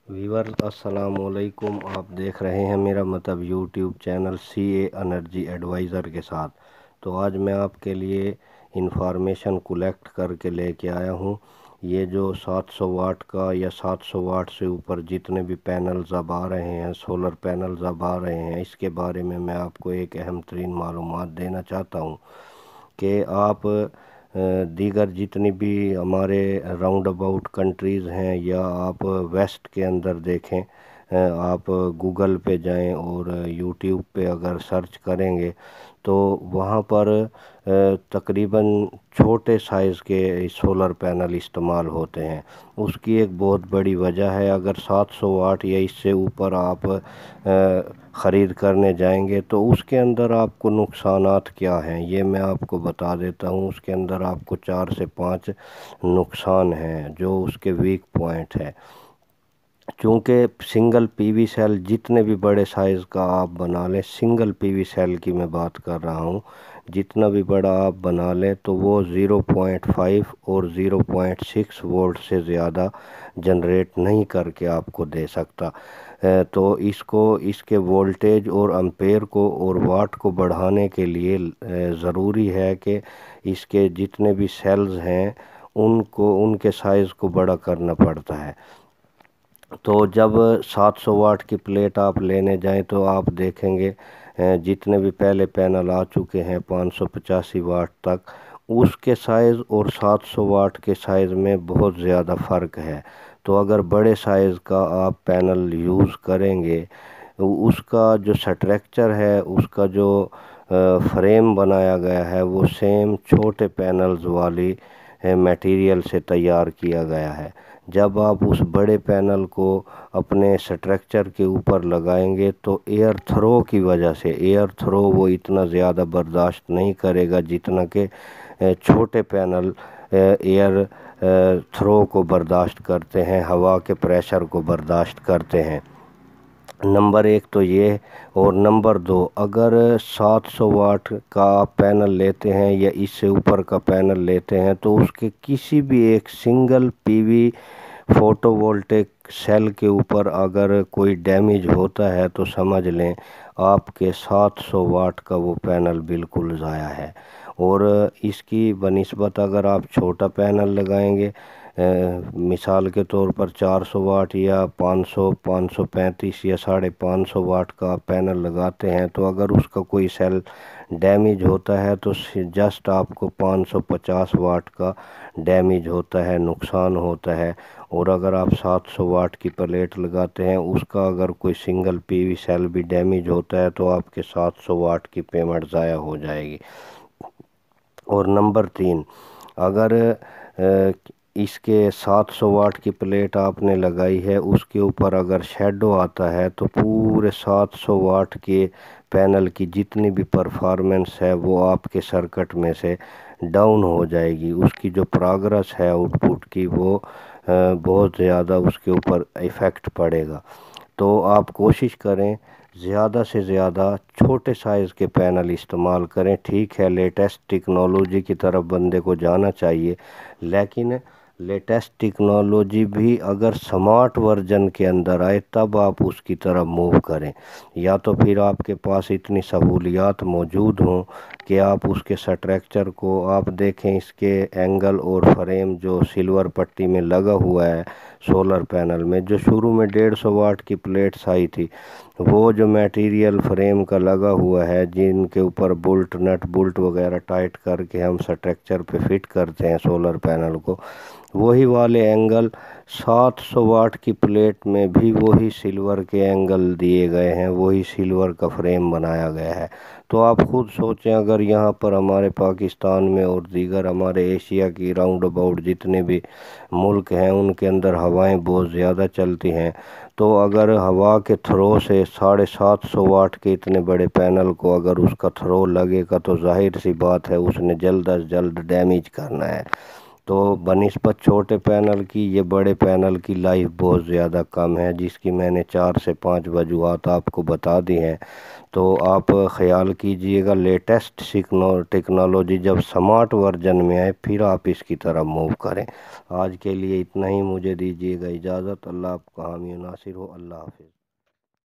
Viewers अस्सलाम वालेकुम। आप देख रहे हैं मेरा मतलब YouTube channel CA energy adviser के साथ। तो आज मैं आपके लिए इंफॉर्मेशन कलेक्ट करके लेके आया हूँ। ये जो 700 वाट का या 700 वाट से ऊपर जितने भी पैनल्स अब आ रहे हैं, सोलर पैनल्स अब आ रहे हैं, इसके बारे में मैं आपको एक अहम तरीन मालूमात देना चाहता हूँ कि आप दीगर जितनी भी हमारे राउंड अबाउट कंट्रीज़ हैं या आप वेस्ट के अंदर देखें, आप गूगल पे जाएं और यूट्यूब पे अगर सर्च करेंगे तो वहाँ पर तकरीबन छोटे साइज़ के सोलर पैनल इस्तेमाल होते हैं। उसकी एक बहुत बड़ी वजह है, अगर 700 वाट या इससे ऊपर आप ख़रीद करने जाएंगे तो उसके अंदर आपको नुकसानात क्या हैं ये मैं आपको बता देता हूँ। उसके अंदर आपको 4 से 5 नुकसान हैं जो उसके वीक पॉइंट है। चूँकि सिंगल PV सेल जितने भी बड़े साइज़ का आप बना लें, सिंगल PV सेल की मैं बात कर रहा हूँ, जितना भी बड़ा आप बना लें तो वो 0.5 और 0.6 वोल्ट से ज़्यादा जनरेट नहीं करके आपको दे सकता। तो इसके वोल्टेज और एम्पेयर को और वाट को बढ़ाने के लिए ज़रूरी है कि इसके जितने भी सेल्स हैं उनके साइज़ को बड़ा करना पड़ता है। तो जब 700 वाट की प्लेट आप लेने जाएं तो आप देखेंगे जितने भी पहले पैनल आ चुके हैं 585 वाट तक, उसके साइज़ और 700 वाट के साइज़ में बहुत ज़्यादा फ़र्क है। तो अगर बड़े साइज़ का आप पैनल यूज़ करेंगे तो उसका जो स्ट्रक्चर है, उसका जो फ्रेम बनाया गया है वो सेम छोटे पैनल्स वाली मटेरियल से तैयार किया गया है। जब आप उस बड़े पैनल को अपने स्ट्रक्चर के ऊपर लगाएंगे तो एयर थ्रो की वजह से एयर थ्रो वो इतना ज़्यादा बर्दाश्त नहीं करेगा जितना कि छोटे पैनल एयर थ्रो को बर्दाश्त करते हैं, हवा के प्रेशर को बर्दाश्त करते हैं। नंबर 1 तो ये, और नंबर 2, अगर 700 वाट का आप पैनल लेते हैं या इससे ऊपर का पैनल लेते हैं तो उसके किसी भी एक सिंगल PV फोटोवोल्टेक सेल के ऊपर अगर कोई डैमेज होता है तो समझ लें आपके 700 वाट का वो पैनल बिल्कुल ज़ाया है। और इसकी बनिस्बत अगर आप छोटा पैनल लगाएंगे, मिसाल के तौर पर 400 वाट या 500, 535 या 550 वाट का पैनल लगाते हैं तो अगर उसका कोई सेल डैमेज होता है तो जस्ट आपको 550 वाट का डैमेज होता है, नुकसान होता है। और अगर आप 700 वाट की प्लेट लगाते हैं, उसका अगर कोई सिंगल PV सेल भी डैमेज होता है तो आपके 700 वाट की पेमेंट ज़ाया हो जाएगी। और नंबर 3, अगर इसके 700 वाट की प्लेट आपने लगाई है, उसके ऊपर अगर शेडो आता है तो पूरे 700 वाट के पैनल की जितनी भी परफॉर्मेंस है वो आपके सर्किट में से डाउन हो जाएगी। उसकी जो प्रोग्रेस है आउटपुट की वो बहुत ज़्यादा उसके ऊपर इफ़ेक्ट पड़ेगा। तो आप कोशिश करें ज़्यादा से ज़्यादा छोटे साइज़ के पैनल इस्तेमाल करें। ठीक है, लेटेस्ट टेक्नोलॉजी की तरफ बंदे को जाना चाहिए, लेकिन लेटेस्ट टेक्नोलॉजी भी अगर स्मार्ट वर्जन के अंदर आए तब आप उसकी तरफ मूव करें। या तो फिर आपके पास इतनी सहूलियात मौजूद हों कि आप उसके स्ट्रक्चर को आप देखें, इसके एंगल और फ्रेम जो सिल्वर पट्टी में लगा हुआ है सोलर पैनल में, जो शुरू में 150 वाट की प्लेट्स आई थी, वो जो मटेरियल फ्रेम का लगा हुआ है जिनके ऊपर बोल्ट नट बोल्ट वगैरह टाइट करके हम स्ट्रक्चर पे फिट करते हैं सोलर पैनल को, वही वाले एंगल 700 वाट की प्लेट में भी वही सिल्वर के एंगल दिए गए हैं, वही सिल्वर का फ्रेम बनाया गया है। तो आप खुद सोचें, अगर यहाँ पर हमारे पाकिस्तान में और दीगर हमारे एशिया की राउंड अबाउट जितने भी मुल्क हैं उनके अंदर हवाएं बहुत ज़्यादा चलती हैं, तो अगर हवा के थ्रो से 750 वाट के इतने बड़े पैनल को अगर उसका थ्रो लगेगा तो जाहिर सी बात है उसने जल्द अज जल्द डैमेज करना है। تو بنسبت چھوٹے پینل کی یہ بڑے پینل کی لائف بہت زیادہ کم ہے، جس کی میں نے 4 سے 5 وجوہات آپ کو بتا دی ہیں۔ تو آپ خیال کیجئے گا لیٹسٹ ٹیکنالوجی جب سمارٹ ورژن میں آئے پھر آپ اس کی طرف موو کریں۔ آج کے لیے اتنا ہی، مجھے دیجیے گا اجازت۔ اللہ آپ کا حامی و ناصر ہو۔ اللہ حافظ۔